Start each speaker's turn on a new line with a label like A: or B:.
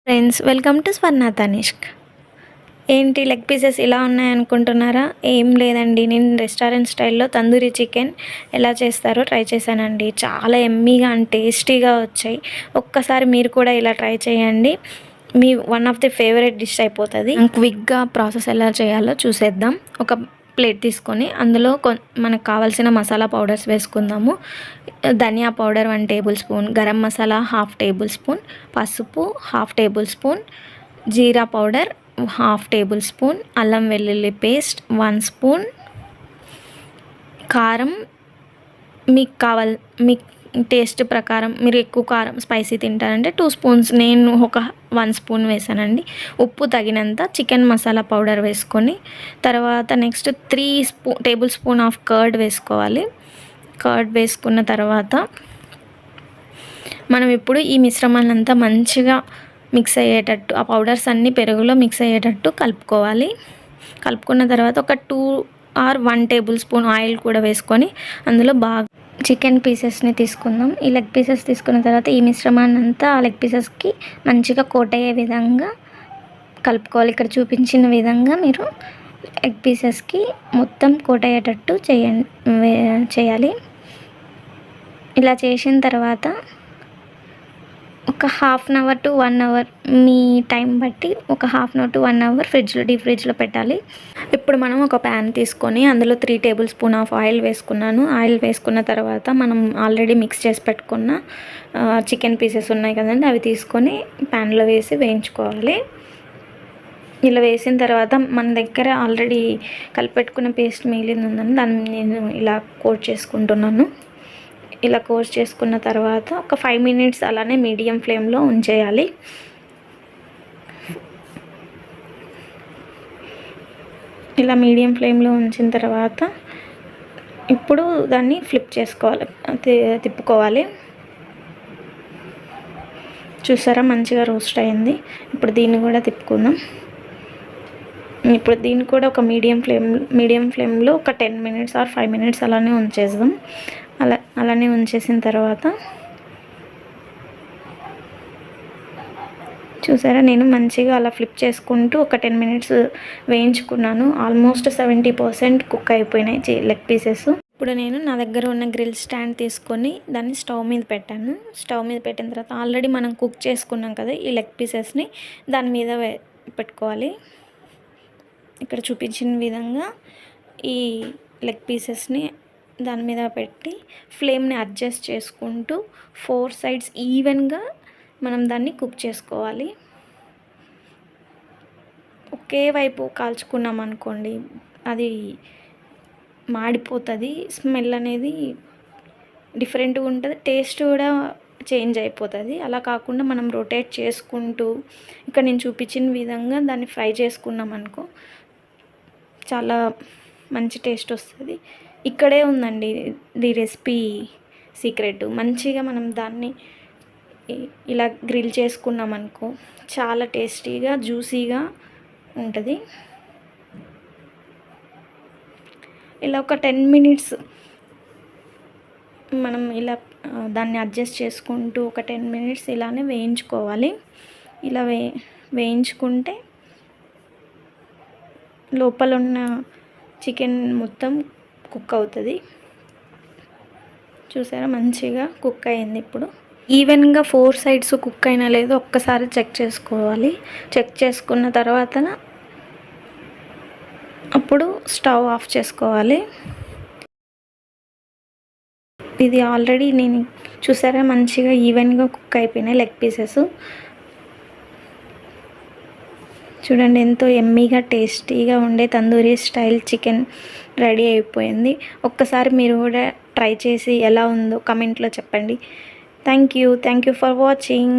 A: Friends, welcome to స్వర్ణ తనిష్క్. ఏంటి leg pieces ఇలా ఉన్నాయనుకుంటున్నారా? ఏం లేదండి, నేను రెస్టారెంట్ స్టైల్లో తందూరి చికెన్ ఎలా చేస్తారో ట్రై చేశానండి. చాలా ఎమ్మీగా అండ్ టేస్టీగా వచ్చాయి. ఒక్కసారి మీరు కూడా ఇలా ట్రై చేయండి, మీ one of the favourite dish అయిపోతుంది. క్విక్గా ప్రాసెస్ ఎలా చేయాలో చూసేద్దాం. ఒక ప్లేట్ తీసుకొని అందులో మనకు కావాల్సిన మసాలా పౌడర్స్ వేసుకుందాము. ధనియా powder 1 tablespoon, garam masala 1/2 tablespoon, పసుపు 1/2 టేబుల్ స్పూన్, జీరా పౌడర్ 1/2 టేబుల్ స్పూన్, అల్లం వెల్లుల్లి పేస్ట్ 1 స్పూన్, కారం మీ టేస్ట్ ప్రకారం, మీరు ఎక్కువ కారం స్పైసీ తింటారంటే 2 స్పూన్స్, నేను ఒక 1 స్పూన్ వేసానండి. ఉప్పు తగినంత, చికెన్ మసాలా పౌడర్ వేసుకొని తర్వాత next 3 table spoon of curd వేసుకోవాలి. కర్డ్ వేసుకున్న తర్వాత మనం ఇప్పుడు ఈ మిశ్రమాన్ని అంతా మంచిగా మిక్స్ అయ్యేటట్టు, ఆ పౌడర్స్ అన్నీ పెరుగులో మిక్స్ అయ్యేటట్టు కలుపుకోవాలి. కలుపుకున్న తర్వాత ఒక 2 or 1 టేబుల్ స్పూన్ ఆయిల్ కూడా వేసుకొని అందులో బాగా చికెన్ పీసెస్ని తీసుకుందాం. ఈ లెగ్ పీసెస్ తీసుకున్న తర్వాత ఈ మిశ్రమాన్ని అంతా ఆ లెగ్ పీసెస్కి మంచిగా కోట్ అయ్యే విధంగా కలుపుకోవాలి. ఇక్కడ చూపించిన విధంగా మీరు ఎగ్ పీసెస్కి మొత్తం కోట్ అయ్యేటట్టు చేయాలి. ఇలా చేసిన తర్వాత ఒక 1/2 అవర్ టు 1 అవర్, మీ టైం బట్టి ఒక 1/2 అవర్ టు 1 అవర్ డీప్ ఫ్రిడ్జ్లో పెట్టాలి. ఇప్పుడు మనం ఒక ప్యాన్ తీసుకొని అందులో 3 టేబుల్ స్పూన్ ఆఫ్ ఆయిల్ వేసుకున్నాను. ఆయిల్ వేసుకున్న తర్వాత మనం ఆల్రెడీ మిక్స్ చేసి పెట్టుకున్న చికెన్ పీసెస్ ఉన్నాయి కదండి, అవి తీసుకొని ప్యాన్లో వేసి వేయించుకోవాలి. ఇలా వేసిన తర్వాత మన దగ్గర ఆల్రెడీ కలిపెట్టుకున్న పేస్ట్ మిగిలింది ఉందని దాన్ని నేను ఇలా కోట్ చేసుకుంటున్నాను. ఇలా కోట్ చేసుకున్న తర్వాత ఒక 5 మినిట్స్ అలానే మీడియం ఫ్లేమ్లో ఉంచేయాలి. ఇలా మీడియం ఫ్లేమ్లో ఉంచిన తర్వాత ఇప్పుడు దాన్ని ఫ్లిప్ చేసుకోవాలి, తిప్పుకోవాలి. చూసారా, మంచిగా రోస్ట్ అయింది. ఇప్పుడు దీన్ని కూడా తిప్పుకుందాం. ఇప్పుడు దీన్ని కూడా ఒక మీడియం ఫ్లేమ్లో ఒక 10 మినిట్స్ ఆర్ 5 మినిట్స్ అలానే ఉంచేద్దాం. అలానే ఉంచేసిన తర్వాత చూసారా, నేను మంచిగా అలా ఫ్లిప్ చేసుకుంటూ ఒక 10 మినిట్స్ వేయించుకున్నాను. ఆల్మోస్ట్ 70% కుక్ అయిపోయినాయి లెగ్ పీసెస్. ఇప్పుడు నేను నా దగ్గర ఉన్న గ్రిల్ స్టాండ్ తీసుకొని దాన్ని స్టవ్ మీద పెట్టాను. స్టవ్ మీద పెట్టిన తర్వాత ఆల్రెడీ మనం కుక్ చేసుకున్నాం కదా ఈ లెగ్ పీసెస్ని దాని మీద పెట్టుకోవాలి. ఇక్కడ చూపించిన విధంగా ఈ లెగ్ పీసెస్ని దాని మీద పెట్టి ఫ్లేమ్ని అడ్జస్ట్ చేసుకుంటూ 4 సైడ్స్ ఈవెన్గా మనం దాన్ని కుక్ చేసుకోవాలి. ఒకే వైపు కాల్చుకున్నాం అనుకోండి, అది మాడిపోతుంది, స్మెల్ అనేది డిఫరెంట్గా ఉంటుంది, టేస్ట్ కూడా చేంజ్ అయిపోతుంది. అలా కాకుండా మనం రొటేట్ చేసుకుంటూ ఇక్కడ నేను చూపించిన విధంగా దాన్ని ఫ్రై చేసుకున్నాం అనుకో, చాలా మంచి టేస్ట్ వస్తుంది. ఇక్కడే ఉందండి ఈ రెసిపీ సీక్రెట్. మంచిగా మనం దాన్ని ఇలా గ్రిల్ చేసుకున్నాం అనుకో, చాలా టేస్టీగా జ్యూసీగా ఉంటుంది. ఇలా ఒక 10 మినిట్స్ మనం ఇలా దాన్ని అడ్జస్ట్ చేసుకుంటూ ఒక 10 మినిట్స్ ఇలానే వేయించుకోవాలి. ఇలా వేయించుకుంటే లోపల ఉన్న చికెన్ మొత్తం కుక్ అవుతుంది. చూసారా, మంచిగా కుక్ అయింది. ఇప్పుడు ఈవెన్గా 4 సైడ్స్ కుక్ అయినా లేదో ఒక్కసారి చెక్ చేసుకోవాలి. చెక్ చేసుకున్న తర్వాత అప్పుడు స్టవ్ ఆఫ్ చేసుకోవాలి. ఇది ఆల్రెడీ నేను చూసారా, మంచిగా ఈవెన్గా కుక్ అయిపోయినాయి లెగ్ పీసెస్. చూడండి, ఎంతో ఎమ్మీగా టేస్టీగా ఉండే తందూరి స్టైల్ చికెన్ రెడీ అయిపోయింది. ఒక్కసారి మీరు కూడా ట్రై చేసి ఎలా ఉందో కమెంట్లో చెప్పండి. Thank you for watching.